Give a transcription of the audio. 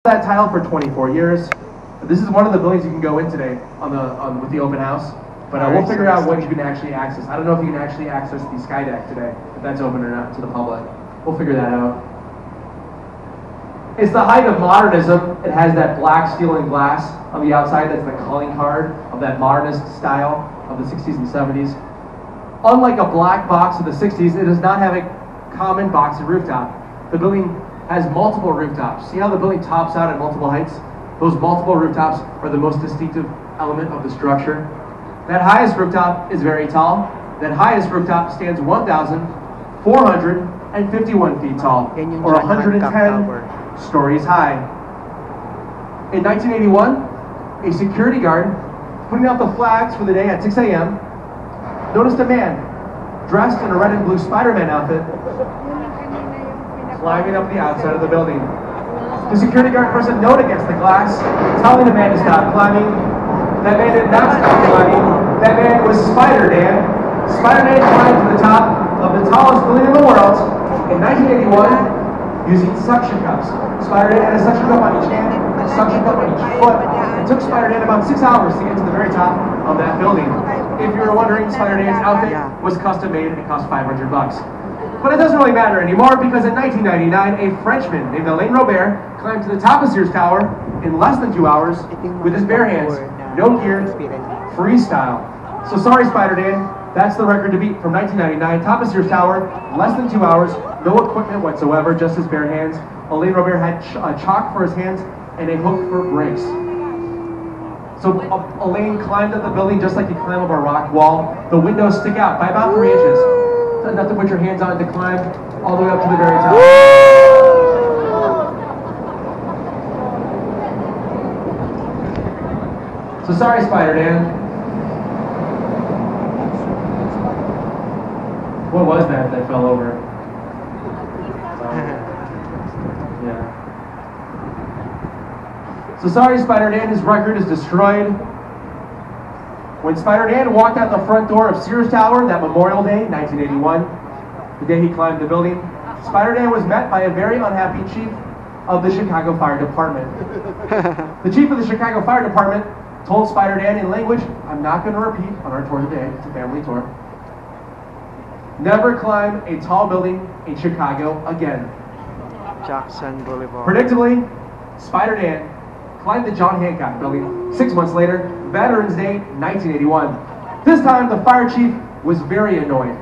that title for 24 years. This is one of the buildings you can go in today with the open house, but we'll figure out what you can actually access. I don't know if you can actually access the sky deck today, if that's open or not to the public. We'll figure that out. It's the height of modernism. It has that black steel and glass on the outside. That's the calling card of that modernist style of the 60s and 70s. Unlike a black box of the 60s, it does not have a common boxy rooftop. The building has multiple rooftops. See how the building tops out at multiple heights? Those multiple rooftops are the most distinctive element of the structure. That highest rooftop is very tall. That highest rooftop stands 1,451 feet tall, or 110 stories high. In 1981, a security guard putting out the flags for the day at 6 a.m. noticed a man dressed in a red and blue Spider-Man outfit climbing up the outside of the building. The security guard person noted against the glass, telling the man to stop climbing. That man did not stop climbing. That man was Spider-Dan. Spider-Dan climbed to the top of the tallest building in the world in 1981 using suction cups. Spider-Dan had a suction cup on each hand, a suction cup on each foot. It took Spider-Dan about 6 hours to get to the very top of that building. If you were wondering, Spider-Dan's outfit was custom made and it cost $500. But it doesn't really matter anymore because in 1999, a Frenchman named Alain Robert climbed to the top of Sears Tower in less than 2 hours with his bare hands, no gear, freestyle. So sorry, Spider-Dan, that's the record to beat from 1999. Top of Sears Tower, less than 2 hours, no equipment whatsoever, just his bare hands. Alain Robert had chalk for his hands and a hook for brakes. So Alain climbed up the building just like you climb up a rock wall. The windows stick out by about 3 inches. Enough to put your hands on to climb all the way up to the very top. So sorry, Spider-Dan. What was that fell over? Yeah. So sorry, Spider-Dan, his record is destroyed. When Spider-Dan walked out the front door of Sears Tower that Memorial Day, 1981, the day he climbed the building, Spider-Dan was met by a very unhappy chief of the Chicago Fire Department. The chief of the Chicago Fire Department told Spider-Dan in language I'm not going to repeat on our tour today, it's a family tour, never climb a tall building in Chicago again. Jackson Boulevard. Predictably, Spider-Dan climbed the John Hancock building 6 months later, Veterans Day, 1981. This time, the fire chief was very annoyed.